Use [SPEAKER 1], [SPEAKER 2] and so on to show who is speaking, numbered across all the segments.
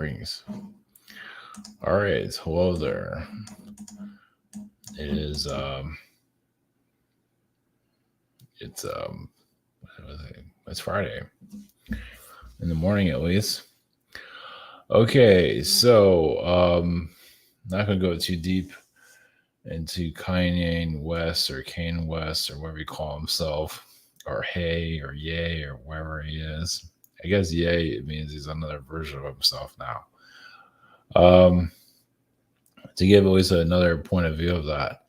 [SPEAKER 1] Greetings. All right, hello there. It is it's what was it? It's Friday in the morning at least. Okay, so not gonna go too deep into Kanye West or Kane West or whatever he call himself, or Hey or Yay or wherever he is. I guess Yay it means he's another version of himself now. Um, to give at least another point of view of that.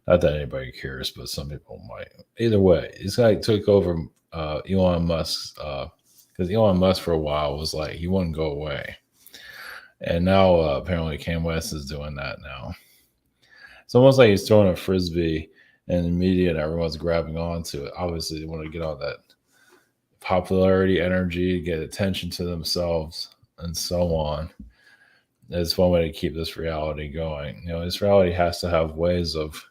[SPEAKER 1] Not that anybody cares, but some people might. Either way, this guy took over Elon Musk because Elon Musk for a while was like he wouldn't go away, and now apparently Kanye West is doing that now. It's almost like he's throwing a frisbee, and the media and everyone's grabbing onto it. Obviously, they want to get all that popularity, energy, get attention to themselves, and so on. It's one way to keep this reality going. This reality has to have ways of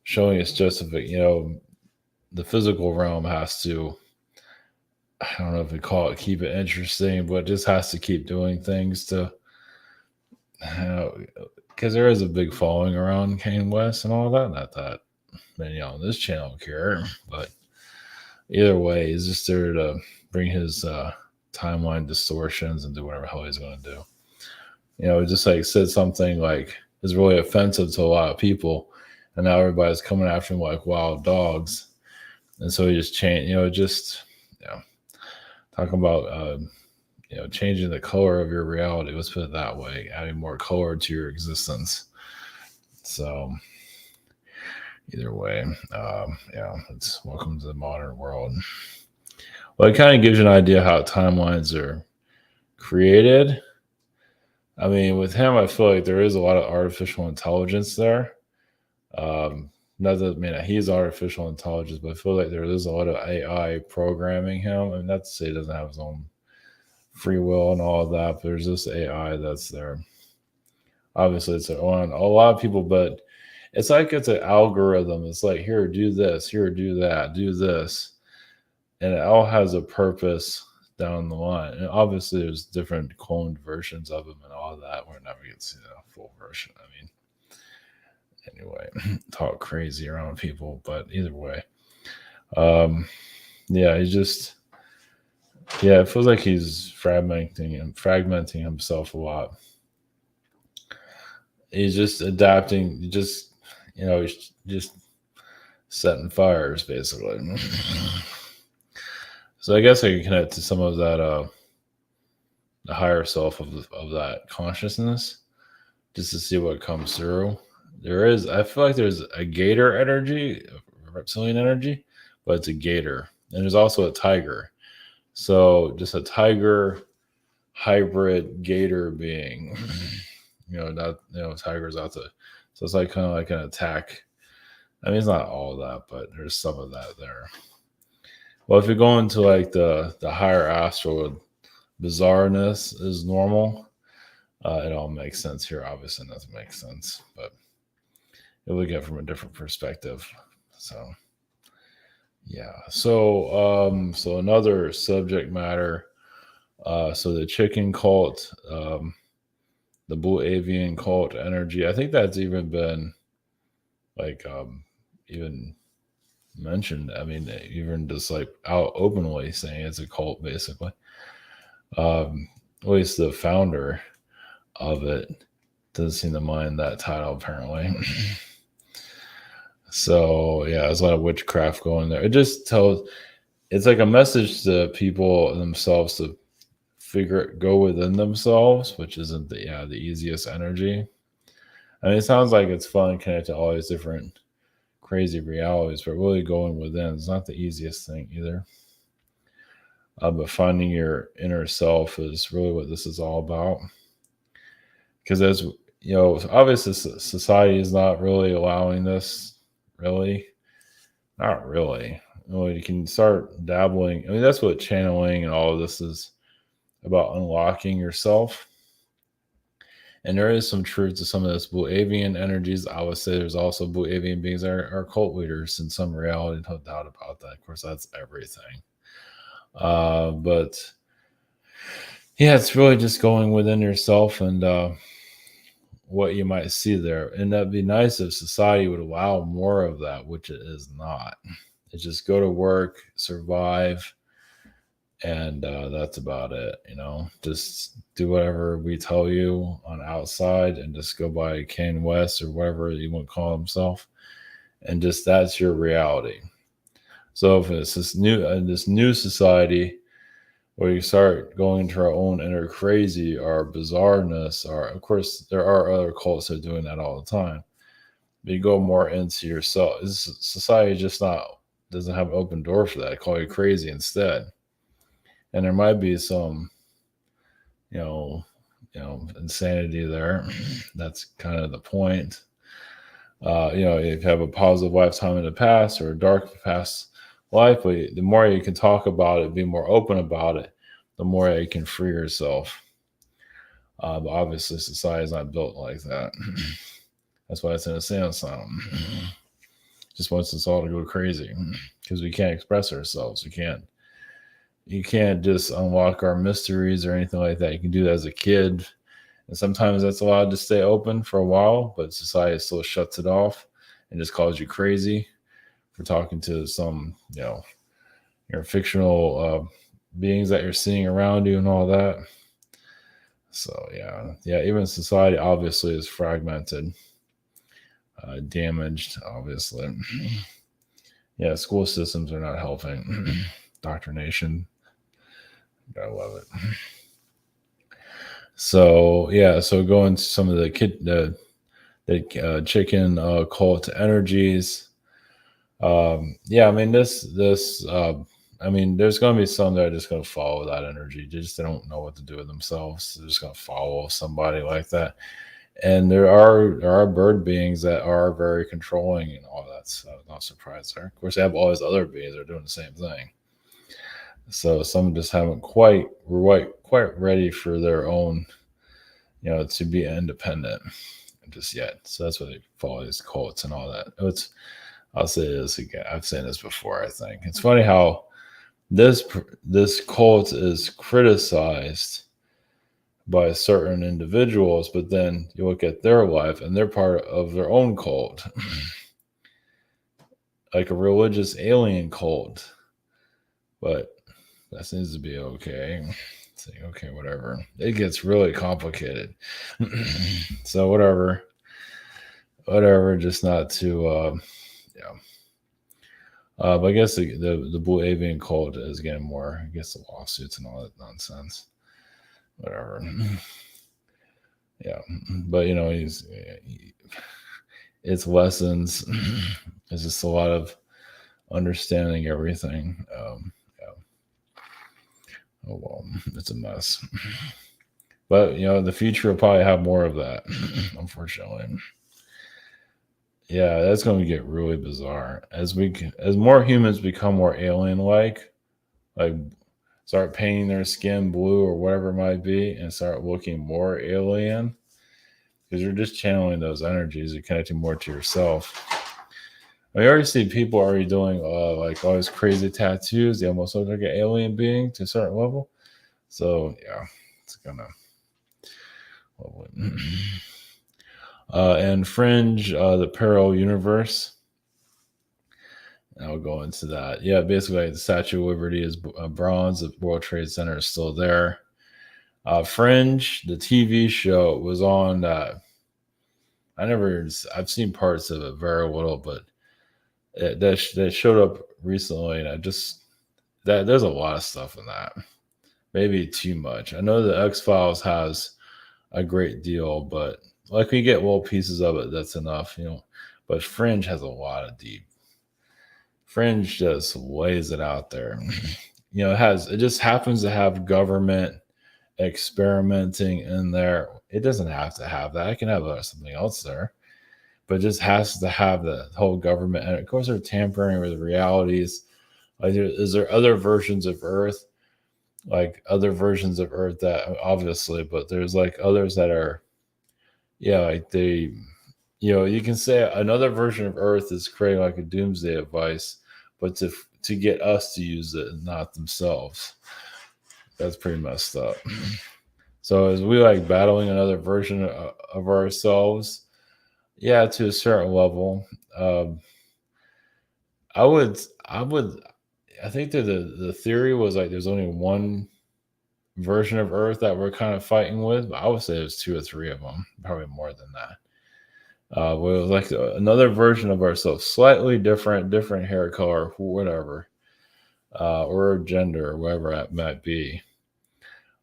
[SPEAKER 1] showing its justification. The physical realm has to, I don't know if we call it keep it interesting, but it just has to keep doing things to, because there is a big following around Kanye West and all that. Not that many on this channel care, but either way, he's just there to bring his timeline distortions and do whatever hell he's going to do. Just like said something like is really offensive to a lot of people, and now everybody's coming after him like wild dogs, and so he just changed. Talking about changing the color of your reality. Let's put it that way, adding more color to your existence. So either way, it's welcome to the modern world. Well, it kind of gives you an idea how timelines are created. I mean, with him, I feel like there is a lot of artificial intelligence there. Not that he's artificial intelligence, but I feel like there is a lot of AI programming him. I mean, not to say he doesn't have his own free will and all of that, but there's this AI that's there. Obviously, it's on a lot of people, but it's like it's an algorithm. It's like, here, do this, here, do that, do this. And it all has a purpose down the line. And obviously, there's different cloned versions of him and all that. We're never going to see the full version. I mean, anyway, talk crazy around people, but either way, it feels like he's fragmenting himself a lot. He's just adapting, he's just setting fires basically. So I guess I can connect to some of that, the higher self of that consciousness, just to see what comes through. I feel like there's a gator energy, reptilian energy, but it's a gator. And there's also a tiger. So just a tiger hybrid gator being, tigers out there. So it's like kind of like an attack. I mean, it's not all that, but there's some of that there. Well, if you go into like the higher astral, bizarreness is normal. It all makes sense here. Obviously, it doesn't make sense, but it would get from a different perspective. So, yeah. So another subject matter. So the chicken cult, the blue avian cult energy. I think that's even been like even mentioned. I mean, even just like out openly saying it's a cult, basically. At least the founder of it doesn't seem to mind that title, apparently. So yeah, there's a lot of witchcraft going there. It just tells, it's like a message to people themselves to go within themselves, which isn't the easiest energy. I mean, it sounds like it's fun connected to all these different crazy realities, but really going within is not the easiest thing either. But finding your inner self is really what this is all about. Because as obviously society is not really allowing this. Really, not really. You can start dabbling. I mean, that's what channeling and all of this is about, unlocking yourself. And there is some truth to some of this blue avian energies. I would say there's also blue avian beings that are cult leaders in some reality, no doubt about that. Of course, that's everything. But Yeah, it's really just going within yourself and what you might see there. And that'd be nice if society would allow more of that, which it is not. It's just go to work, survive, and that's about it. Just do whatever we tell you on outside, and just go by Kanye West or whatever you want to call himself, and just that's your reality. So if it's this new society where you start going into our own inner crazy or bizarreness, or of course there are other cults that are doing that all the time. But you go more into yourself. Society just not doesn't have an open door for that. I call you crazy instead. And there might be some, you know, insanity there. That's kind of the point. If you have a positive lifetime in the past or a dark past life, but the more you can talk about it, be more open about it, the more you can free yourself. But obviously, society is not built like that. That's why it's in a insane asylum. Just wants us all to go crazy because we can't express ourselves. You can't just unlock our mysteries or anything like that. You can do that as a kid. And sometimes that's allowed to stay open for a while, but society still shuts it off and just calls you crazy for talking to some, your fictional beings that you're seeing around you and all that. So yeah, even society obviously is fragmented, damaged, obviously. Yeah, school systems are not helping. Indoctrination, gotta love it. So going to some of the chicken cult energies. I mean this. I mean, there's going to be some that are just going to follow that energy. They don't know what to do with themselves. They're just going to follow somebody like that. And there are bird beings that are very controlling and all that. So not surprised there. Of course, they have all these other beings that are doing the same thing. So some just haven't quite ready for their own, to be independent just yet. So that's why they follow these cults and all that. I'll say this again. I've said this before. I think it's funny how this cult is criticized by certain individuals, but then you look at their life and they're part of their own cult, like a religious alien cult. But that seems to be okay. Okay, whatever. It gets really complicated. So whatever. Just not to but I guess the Blue Avian cult is getting more, I guess, the lawsuits and all that nonsense. Whatever. Yeah, but it's lessons. It's just a lot of understanding everything. Oh well, it's a mess. But the future will probably have more of that, unfortunately. Yeah, that's going to get really bizarre as more humans become more alien-like, like start painting their skin blue or whatever it might be, and start looking more alien, because you're just channeling those energies. You're connecting more to yourself. I already see people already doing like all these crazy tattoos. They almost look like an alien being to a certain level. So yeah, it's gonna. And Fringe, the parallel universe. I'll go into that. Yeah, basically, the Statue of Liberty is bronze. The World Trade Center is still there. Fringe, the TV show, was on. I've seen parts of it, very little, but that showed up recently, and there's a lot of stuff in that. Maybe too much. I know the X-Files has a great deal, but like we get little pieces of it, that's enough, But Fringe has a lot of deep. Fringe just lays it out there. It just happens to have government experimenting in there. It doesn't have to have that. I can have something else there, but it just has to have the whole government. And of course, they're tampering with realities. Like, is there other versions of Earth? Like other versions of Earth that obviously, but there's like others that are, like they, you can say another version of Earth is creating like a doomsday device, but to get us to use it and not themselves. That's pretty messed up. So is we like battling another version of ourselves? Yeah, to a certain level. Um, I would, I think that the theory was like there's only one version of Earth that we're kind of fighting with. But I would say there's two or three of them, probably more than that. Where it was like another version of ourselves, slightly different hair color, whatever, or gender, or whatever that might be.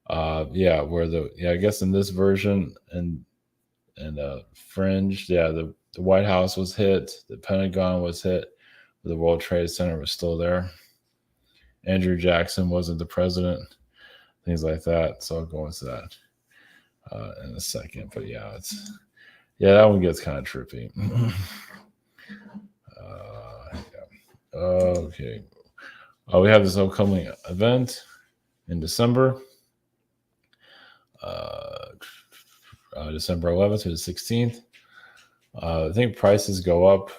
[SPEAKER 1] Yeah, where I guess in this version and Fringe, yeah, the White House was hit, the Pentagon was hit, but the World Trade Center was still there. Andrew Jackson wasn't the president, things like that. So I'll go into that in a second. But that one gets kind of trippy. Yeah. Okay. We have this upcoming event in December, uh, December 11th to the 16th. I think prices go up.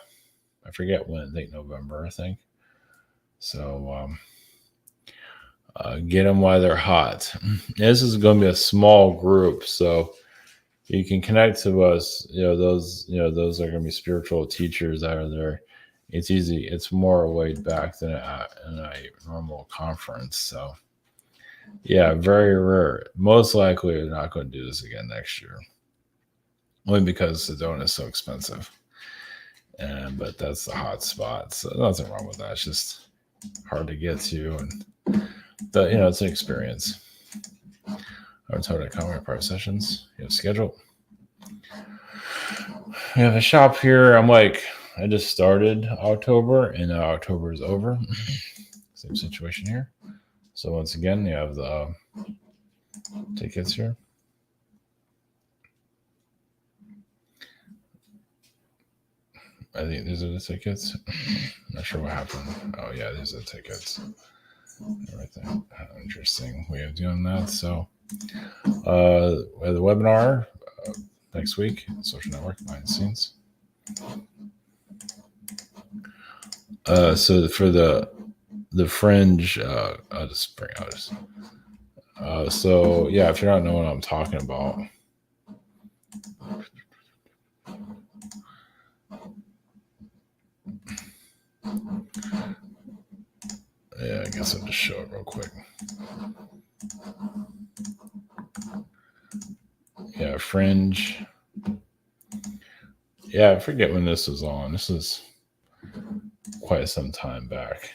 [SPEAKER 1] I forget when. I think November. I think so. Get them while they're hot. This is going to be a small group, so you can connect to us. Those are going to be spiritual teachers that are there. It's easy. It's more laid back than in a normal conference. So, yeah, very rare. Most likely, they're not going to do this again next year, only because Sedona is so expensive. But that's the hot spot. So nothing wrong with that. It's just hard to get to, and it's an experience. Our total comment price sessions. You have schedule. We have a shop here. I just started October, and now October is over. Same situation here. So once again, you have the tickets here. I think these are the tickets. Not sure what happened. Oh yeah, these are the tickets. Everything interesting way of doing that. So we have the webinar next week, social network behind the scenes. So for the Fringe, I'll just bring out this. So yeah, if you're not knowing what I'm talking about, yeah, I guess I'll just show it real quick. Yeah, Fringe. Yeah, I forget when this was on. This is quite some time back.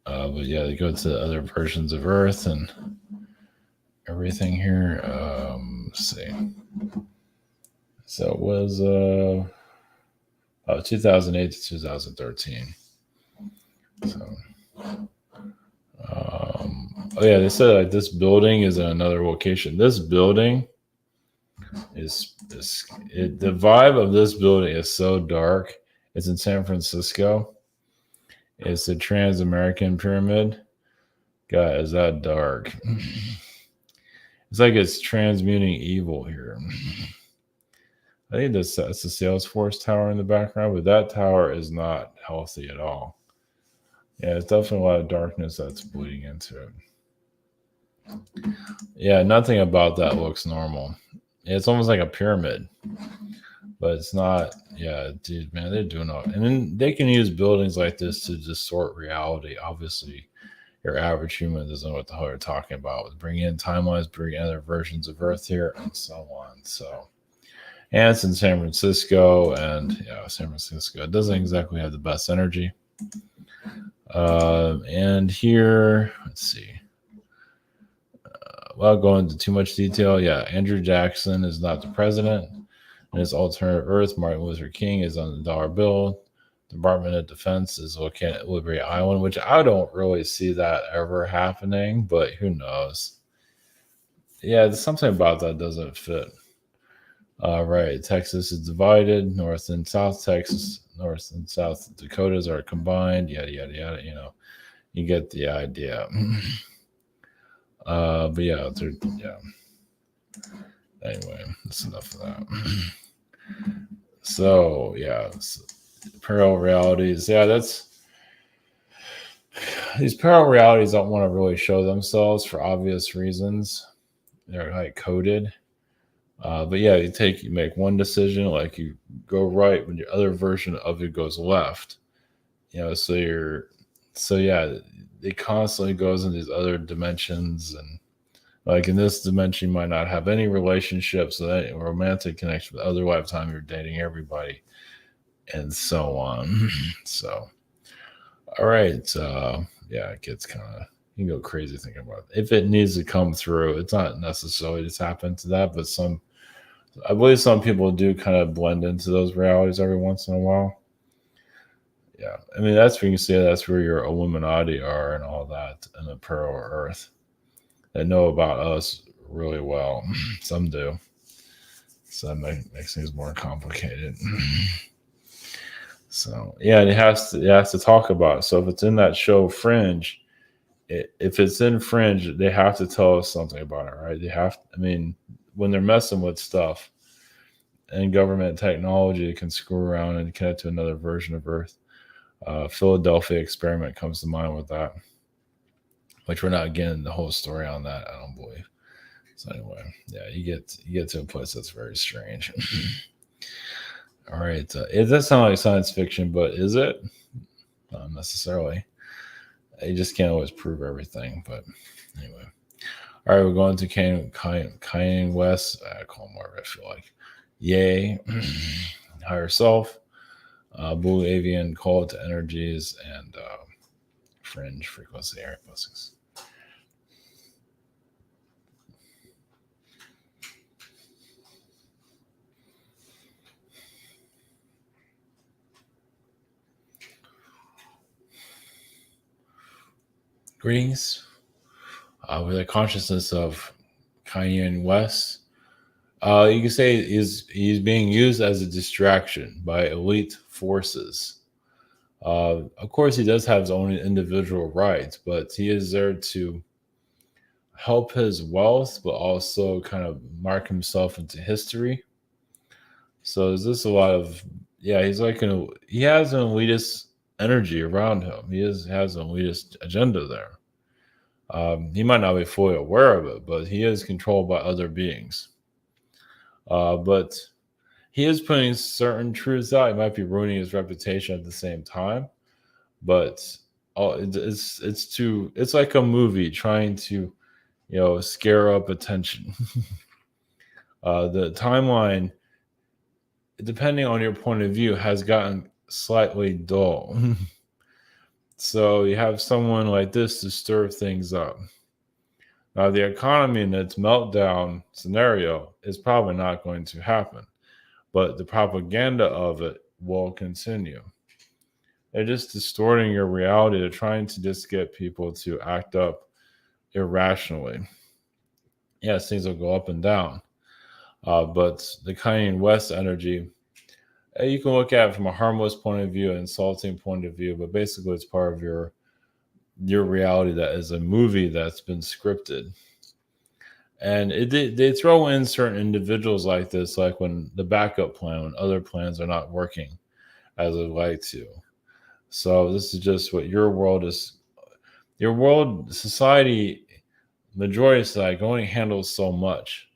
[SPEAKER 1] But yeah, they go to other versions of Earth and everything here. Let's see. So it was 2008 to 2013. So, they said like this building is in another location. This building is the vibe of this building is so dark. It's in San Francisco. It's the Trans-American Pyramid. God, is that dark? It's like it's transmuting evil here. I think that's the Salesforce tower in the background, but that tower is not healthy at all. Yeah, it's definitely a lot of darkness that's bleeding into it. Yeah, nothing about that looks normal. It's almost like a pyramid, but it's not. Yeah, dude, man, they're doing all. And then they can use buildings like this to distort reality. Obviously, your average human doesn't know what the hell they're talking about. Bring in timelines, bring in other versions of Earth here, and so on. So, and it's in San Francisco, and San Francisco. It doesn't exactly have the best energy. And here, let's see. Without going into too much detail, Andrew Jackson is not the president. In his alternate Earth, Martin Luther King is on the dollar bill. Department of Defense is located at Liberty Island, which I don't really see that ever happening, but who knows? Yeah, there's something about that doesn't fit. Right, Texas is divided. North and South Texas, North and South Dakotas are combined. Yada yada yada. You get the idea. But anyway, that's enough of that. So parallel realities. These parallel realities don't want to really show themselves for obvious reasons. they're like coded. But yeah, you make one decision, like you go right when your other version of it goes left. So yeah, it constantly goes in these other dimensions, and like in this dimension, you might not have any relationships, so that romantic connection, but other lifetime you're dating everybody, and so on. So, all right, yeah, it gets kind of you can go crazy thinking about it. If it needs to come through. It's not necessarily to tap into that, but I believe some people do kind of blend into those realities every once in a while. Yeah, I mean that's where you can say that's where your Illuminati are and all that, and the Pearl Earth. They know about us really well. Some do. So that makes things more complicated. So yeah, it has to talk about it. So if it's in that show Fringe, if it's in Fringe, they have to tell us something about it, right? They have. I mean, when they're messing with stuff and government technology, it can screw around and connect to another version of Earth. Philadelphia experiment comes to mind with that, which we're not getting the whole story on that. I don't believe. So anyway, yeah, you get to a place that's very strange. All right, it does sound like science fiction, but is it? Not necessarily. You just can't always prove everything. But anyway, all right, we're going to Kanye West. I call him whatever I feel like. Yay, higher self, blue avian call to energies, and fringe frequency area blessings. Greetings. With the consciousness of Kanye West, you can say he's being used as a distraction by elite forces. Of course, he does have his own individual rights, but he is there to help his wealth, but also kind of mark himself into history. So there's just a lot of yeah. He has an elitist energy around him. Has an elitist agenda there. He might not be fully aware of it, but he is controlled by other beings. But he is putting certain truths out. He might be ruining his reputation at the same time. But it's like a movie trying to scare up attention. The timeline, depending on your point of view, has gotten slightly dull. So you have someone like this to stir things up. Now, the economy in its meltdown scenario is probably not going to happen, but the propaganda of it will continue. They're just distorting your reality. They're trying to just get people to act up irrationally. Yes, things will go up and down. But the Kanye West energy, you can look at it from a harmless point of view, an insulting point of view, but basically it's part of your reality that is a movie that's been scripted. And they throw in certain individuals like this, like when the backup plan, when other plans are not working as they'd like to. So this is just what your world is. Your world, society, majority of society only handles so much.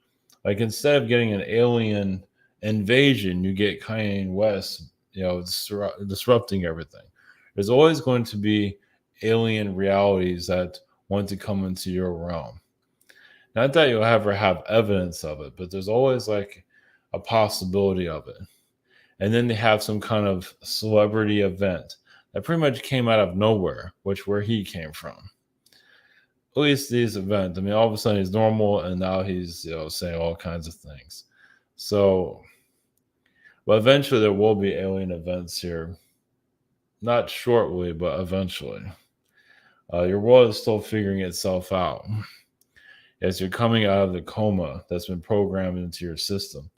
[SPEAKER 1] Like instead of getting an alien invasion, you get Kanye West, disrupting everything. There's always going to be alien realities that want to come into your realm. Not that you'll ever have evidence of it, but there's always like a possibility of it. And then they have some kind of celebrity event that pretty much came out of nowhere, where he came from. At least these events. I mean, all of a sudden he's normal, and now he's saying all kinds of things. So, but eventually there will be alien events here. Not shortly, but eventually. Your world is still figuring itself out. As you're coming out of the coma that's been programmed into your system.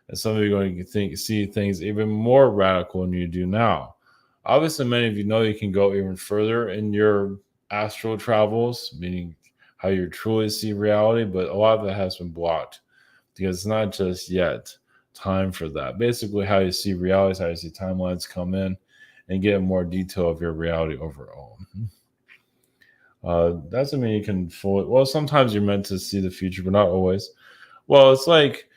[SPEAKER 1] And some of you are going to see things even more radical than you do now. Obviously, many of you know you can go even further in your astral travels, meaning how you truly see reality, but a lot of it has been blocked because it's not just yet time for that. Basically, how you see reality is how you see timelines come in and get more detail of your reality overall. Doesn't mean you can fully. Well, sometimes you're meant to see the future, but not always. Well, it's like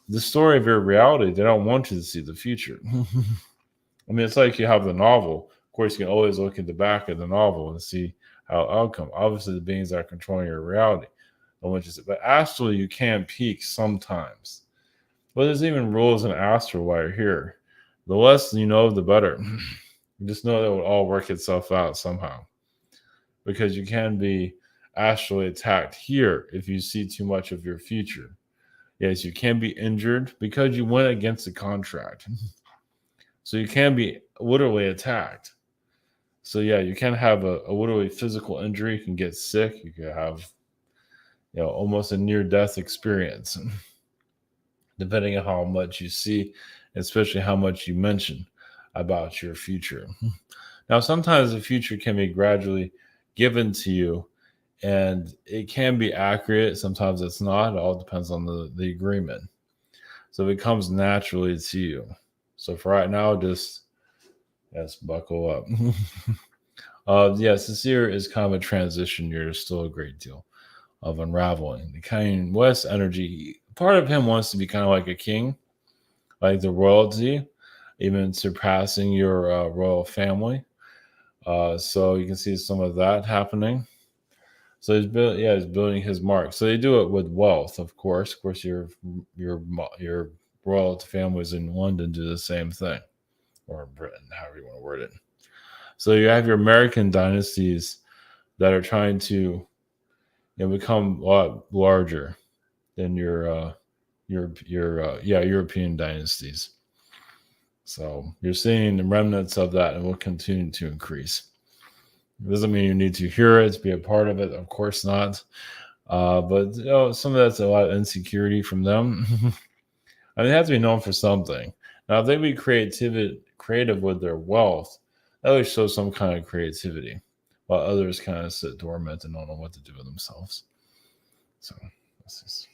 [SPEAKER 1] the story of your reality. They don't want you to see the future. I mean, it's like you have the novel. Of course, you can always look at the back of the novel and see how outcome. Obviously, the beings that are controlling your reality don't want you to see. But astrally, you can peak sometimes. But there's even rules in astral while you're here. The less you know, the better. You just know that it will all work itself out somehow. Because you can be astrally attacked here if you see too much of your future. Yes, you can be injured because you went against the contract. So you can be literally attacked. So yeah, you can have a literally physical injury. You can get sick. You can have, almost a near death experience, depending on how much you see, especially how much you mention about your future. Now, sometimes the future can be gradually given to you, and it can be accurate. Sometimes it's not. It all depends on the agreement. So it comes naturally to you. So for right now, just buckle up. Yes, this year is kind of a transition year. There's still a great deal of unraveling. The Kanye West energy, part of him wants to be kind of like a king, like the royalty, even surpassing your royal family. So you can see some of that happening. So he's building his mark. So they do it with wealth, of course. Of course, your royal families in London do the same thing, or Britain, however you want to word it. So you have your American dynasties that are trying to become a lot larger than your European dynasties. So you're seeing the remnants of that, and will continue to increase. It doesn't mean you need to hear it, be a part of it. Of course not. But some of that's a lot of insecurity from them. I mean, they have to be known for something. Now, if they be creative with their wealth, that would show some kind of creativity, while others kind of sit dormant and don't know what to do with themselves. So this is.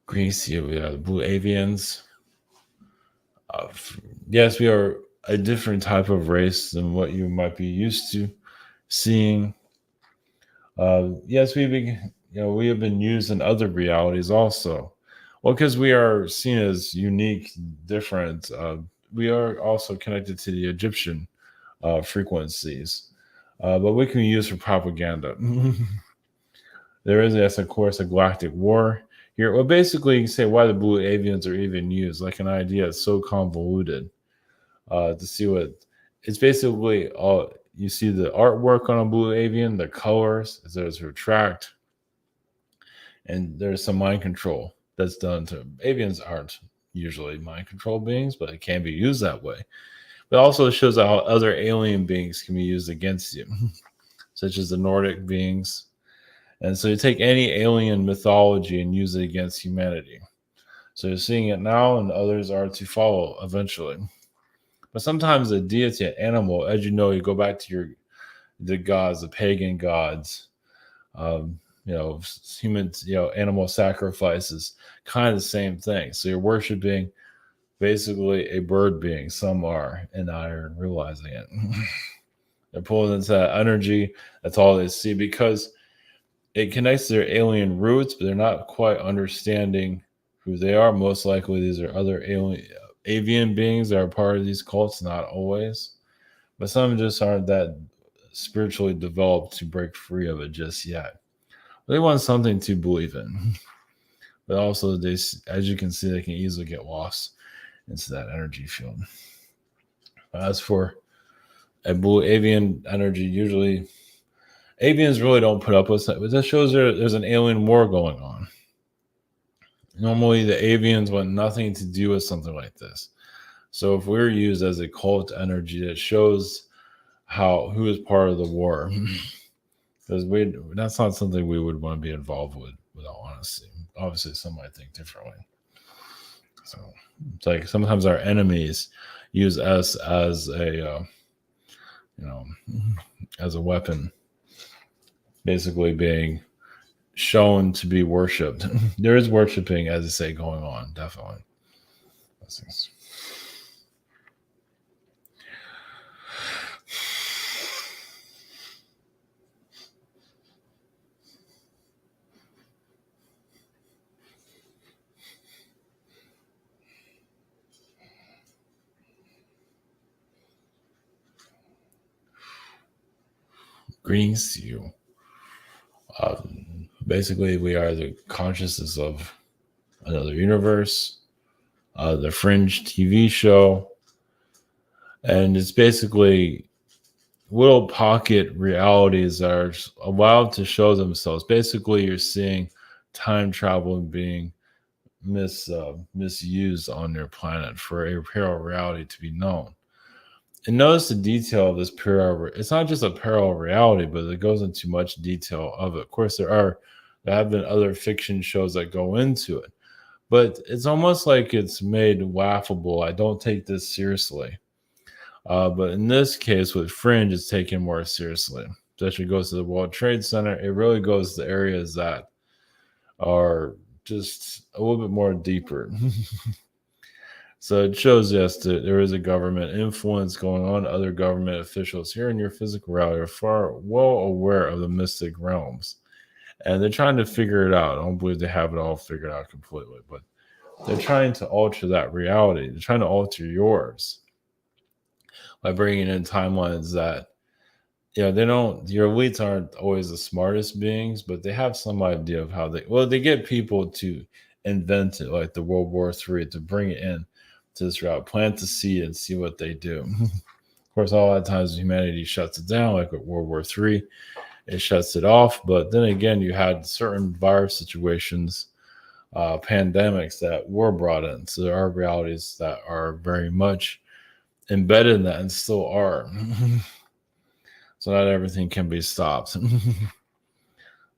[SPEAKER 1] Greece, we have the blue avians. Yes, we are a different type of race than what you might be used to seeing. Yes, we have been used in other realities also. Well, because we are seen as unique, different. We are also connected to the Egyptian frequencies, but we can use for propaganda. There is, yes, of course, a galactic war here. Well, basically, you can say why the blue avians are even used. Like an idea is so convoluted to see what it's basically. All you see the artwork on a blue avian, the colors, there's retract, and there's some mind control that's done to avians. Aren't usually mind control beings, but it can be used that way. But also it shows how other alien beings can be used against you, such as the Nordic beings. And so you take any alien mythology and use it against humanity. So you're seeing it now, and others are to follow eventually. But sometimes a deity, an animal, as you know, you go back to the gods, the pagan gods, humans, animal sacrifices, kind of the same thing. So you're worshiping basically a bird being. Some are, and I are realizing it. They're pulling into that energy. That's all they see, because it connects to their alien roots, but they're not quite understanding who they are. Most likely, these are other avian beings that are part of these cults, not always. But some just aren't that spiritually developed to break free of it just yet. They want something to believe in. But also, as you can see, they can easily get lost into that energy field. As for a blue avian energy, usually avians really don't put up with that. But that shows there's an alien war going on. Normally, the avians want nothing to do with something like this. So if we're used as a cult energy, that shows who is part of the war. Because that's not something we would want to be involved with all honesty. Obviously, some might think differently. So it's like sometimes our enemies use us as as a weapon, basically being shown to be worshipped. There is worshiping, as I say, going on, definitely. Blessings. Greetings to you. Basically, we are the consciousness of another universe, the Fringe TV show, and it's basically little pocket realities that are allowed to show themselves. Basically, you're seeing time travel being misused on your planet for a parallel reality to be known. And notice the detail of this parallel. It's not just a parallel reality, but it goes into much detail of it. Of course, there have been other fiction shows that go into it, but it's almost like it's made laughable. I don't take this seriously. But in this case, with Fringe, it's taken more seriously. Especially goes to the World Trade Center. It really goes to areas that are just a little bit more deeper. So it shows, yes, that there is a government influence going on. Other government officials here in your physical reality are far well aware of the mystic realms. And they're trying to figure it out. I don't believe they have it all figured out completely, but they're trying to alter that reality. They're trying to alter yours by bringing in timelines that, your elites aren't always the smartest beings, but they have some idea of how they get people to invent it, like the World War III, to bring it in to this route, plant the seed and see what they do. Of course, a lot of times humanity shuts it down, like with World War III, it shuts it off. But then again, you had certain virus situations, pandemics that were brought in. So there are realities that are very much embedded in that and still are. So not everything can be stopped.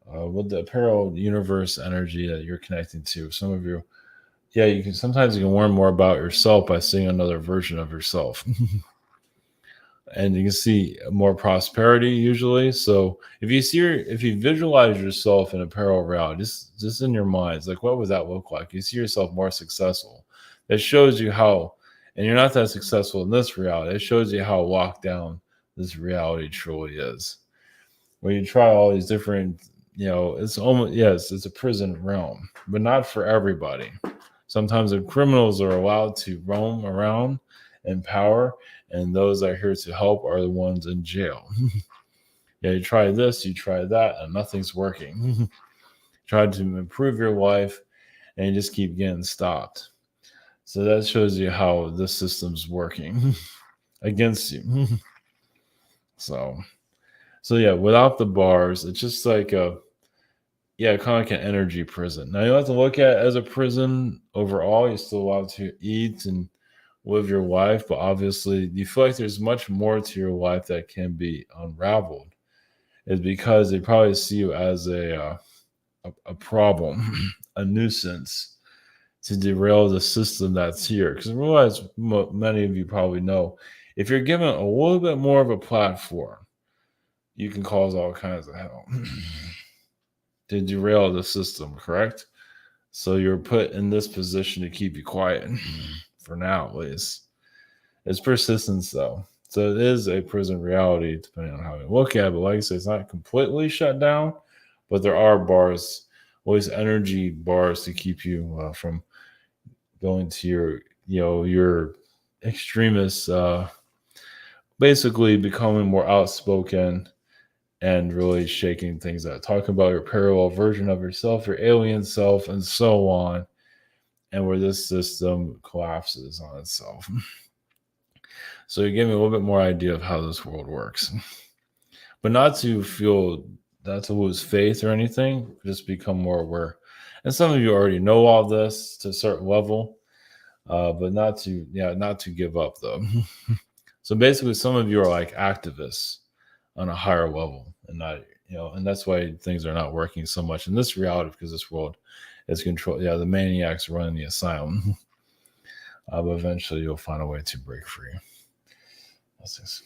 [SPEAKER 1] With the parallel universe energy that you're connecting to, some of you, you can learn more about yourself by seeing another version of yourself. And you can see more prosperity usually. So if you visualize yourself in a parallel reality, just in your mind, it's like, what would that look like? You see yourself more successful. It shows you how, and you're not that successful in this reality. It shows you how locked down this reality truly is. When you try all these different, it's almost, yes, it's a prison realm, but not for everybody. Sometimes the criminals are allowed to roam around in power, and those that are here to help are the ones in jail. You try this, you try that, and nothing's working. Try to improve your life, and you just keep getting stopped. So that shows you how this system's working against you. So without the bars, it's just like kind of like an energy prison. Now you have to look at it as a prison overall. You're still allowed to eat and live your life, but obviously you feel like there's much more to your life that can be unraveled. It's because they probably see you as a problem, a nuisance to derail the system that's here. Because I realize many of you probably know, if you're given a little bit more of a platform, you can cause all kinds of hell to derail the system, correct? So you're put in this position to keep you quiet, for now at least. It's persistence, though. So it is a prison reality, depending on how you look at it. But like I said, it's not completely shut down, but there are bars, always energy bars to keep you from going to your extremists, basically becoming more outspoken and really shaking things out, talking about your parallel version of yourself, your alien self, and so on, and where this system collapses on itself. So you give me a little bit more idea of how this world works, but not to lose faith or anything, just become more aware. And some of you already know all this to a certain level, but not to give up though. So basically, some of you are like activists on a higher level, and not, and that's why things are not working so much in this reality, because this world is controlled. The maniacs running the asylum. But eventually you'll find a way to break free. That's this.